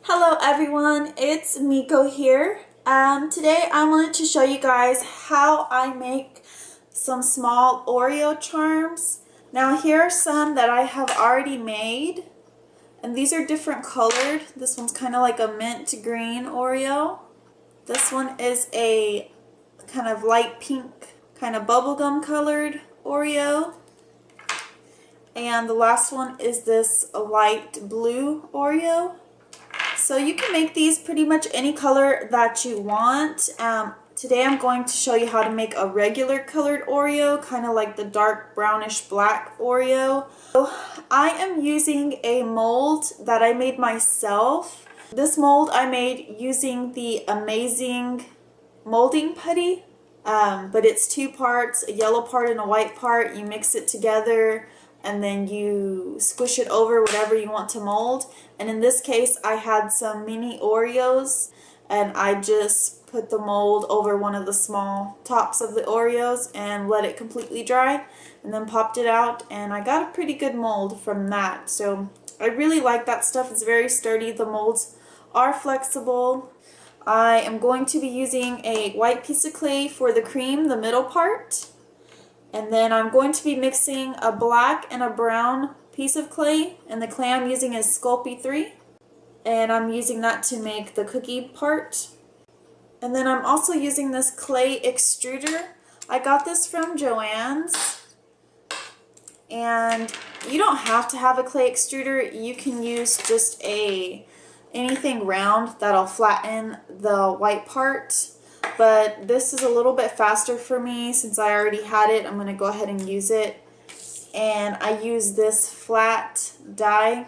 Hello everyone, it's Meeko here. Today I wanted to show you guys how I make some small Oreo charms. Now here are some that I have already made, and these are different colored. This one's kind of like a mint green Oreo. This one is a kind of light pink, kind of bubblegum colored Oreo. And the last one is this light blue Oreo. So you can make these pretty much any color that you want. Today I'm going to show you how to make a regular colored Oreo, kind of like the dark brownish black Oreo. So I am using a mold that I made myself. This mold I made using the amazing molding putty, but it's two parts, a yellow part and a white part. You mix it together and then you squish it over whatever you want to mold. And in this case, I had some mini Oreos, and I just put the mold over one of the small tops of the Oreos and let it completely dry, and then popped it out, and I got a pretty good mold from that. So I really like that stuff. It's very sturdy. The molds are flexible. I am going to be using a white piece of clay for the cream, the middle part. And then I'm going to be mixing a black and a brown piece of clay, and the clay I'm using is SculpeyIII, and I'm using that to make the cookie part. And then I'm also using this clay extruder. I got this from Joann's, and you don't have to have a clay extruder. You can use just anything round that'll flatten the white part. But this is a little bit faster for me since I already had it. I'm going to go ahead and use it. And I use this flat die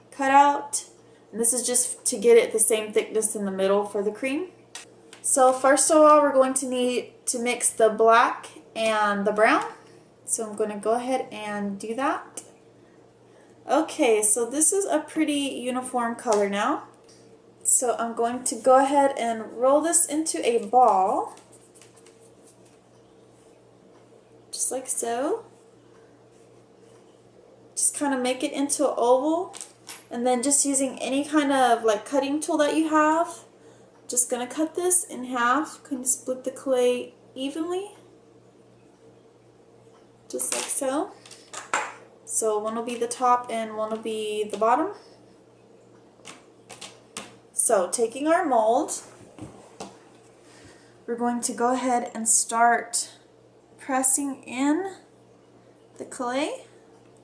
cutout. And this is just to get it the same thickness in the middle for the cream. So first of all, we're going to need to mix the black and the brown. So I'm going to go ahead and do that. Okay, so this is a pretty uniform color now. So I'm going to go ahead and roll this into a ball, just like so. Just kind of make it into an oval, and then just using any kind of like cutting tool that you have, just going to cut this in half, kind of split the clay evenly, just like so. So one will be the top and one will be the bottom. So taking our mold, we're going to go ahead and start pressing in the clay.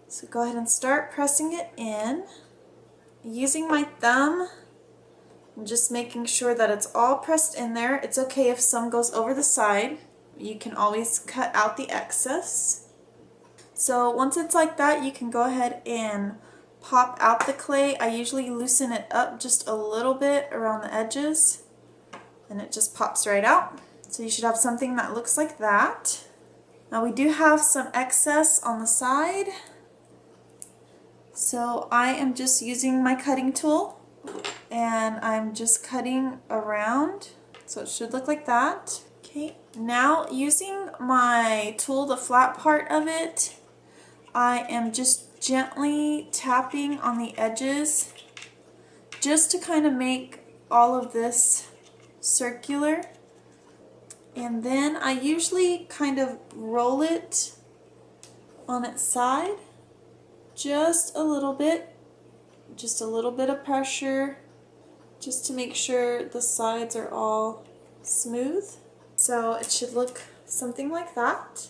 So go ahead and start pressing it in. Using my thumb, I'm just making sure that it's all pressed in there. It's okay if some goes over the side. You can always cut out the excess. So once it's like that, you can go ahead and pop out the clay. I usually loosen it up just a little bit around the edges, and it just pops right out. So you should have something that looks like that. Now we do have some excess on the side, so I am just using my cutting tool and I'm just cutting around, so it should look like that. Okay, now using my tool, the flat part of it, I am just gently tapping on the edges just to kind of make all of this circular. And then I usually kind of roll it on its side just a little bit of pressure, just to make sure the sides are all smooth. So it should look something like that.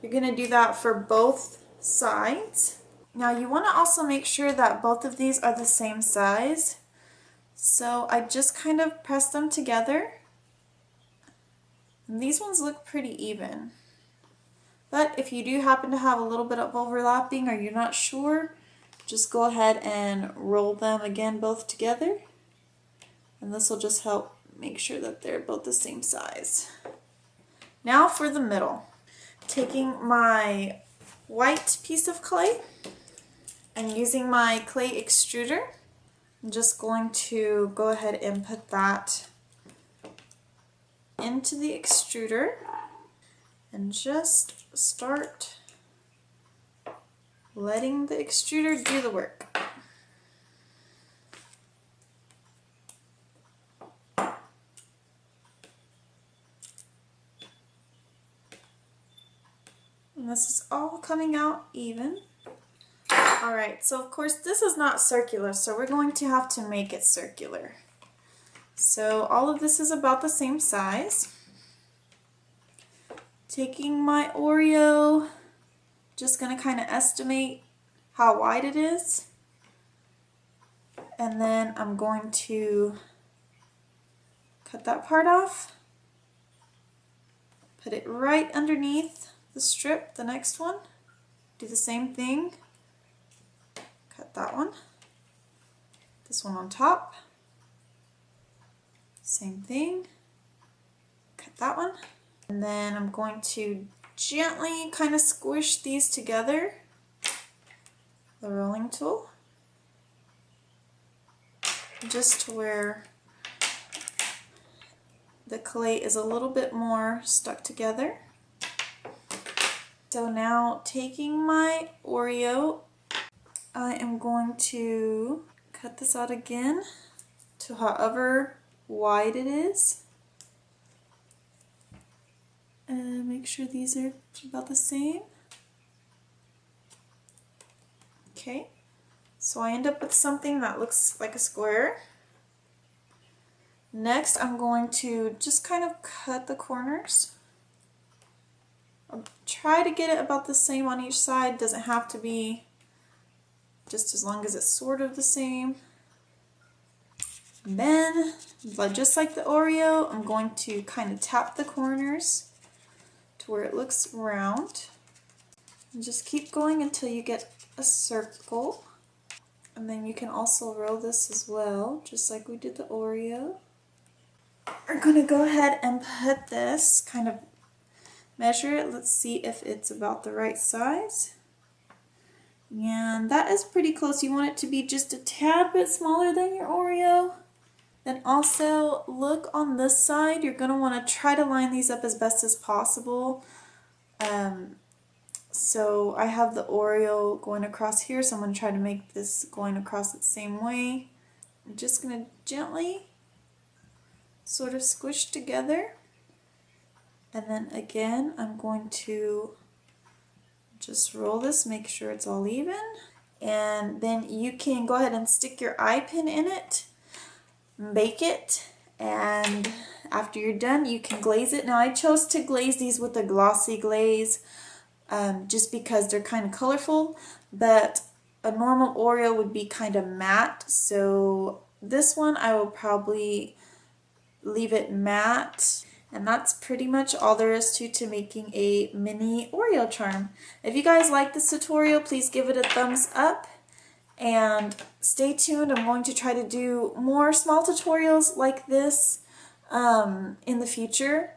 You're going to do that for both sides. Now you want to also make sure that both of these are the same size. So I just kind of press them together. And these ones look pretty even. But if you do happen to have a little bit of overlapping or you're not sure, just go ahead and roll them again both together. And this will just help make sure that they're both the same size. Now for the middle. Taking my white piece of clay and using my clay extruder, I'm just going to go ahead and put that into the extruder and just start letting the extruder do the work. And this is all coming out even. Alright, so of course this is not circular, so we're going to have to make it circular. So all of this is about the same size. Taking my Oreo, just going to kind of estimate how wide it is. And then I'm going to cut that part off. Put it right underneath the strip, the next one. Do the same thing. Cut that one. This one on top. Same thing. Cut that one. And then I'm going to gently kind of squish these together. The rolling tool. Just to where the clay is a little bit more stuck together. So now taking my Oreo, I am going to cut this out again to however wide it is. And make sure these are about the same. Okay, so I end up with something that looks like a square. Next, I'm going to just kind of cut the corners. I'll try to get it about the same on each side. Doesn't have to be, just as long as it's sort of the same. And then, just like the Oreo, I'm going to kind of tap the corners to where it looks round. And just keep going until you get a circle. And then you can also roll this as well, just like we did the Oreo. We're going to go ahead and put this, kind of measure it. Let's see if it's about the right size. And that is pretty close. You want it to be just a tad bit smaller than your Oreo. Then also look on this side. You're going to want to try to line these up as best as possible. So I have the Oreo going across here, so I'm going to try to make this going across the same way. I'm just going to gently sort of squish together. And then again, I'm going to just roll this, make sure it's all even. And then you can go ahead and stick your eye pin in it, bake it, and after you're done, you can glaze it. Now I chose to glaze these with a glossy glaze just because they're kind of colorful, but a normal Oreo would be kind of matte, so this one I will probably leave it matte. And that's pretty much all there is to making a mini Oreo charm. If you guys like this tutorial, please give it a thumbs up and stay tuned. I'm going to try to do more small tutorials like this in the future.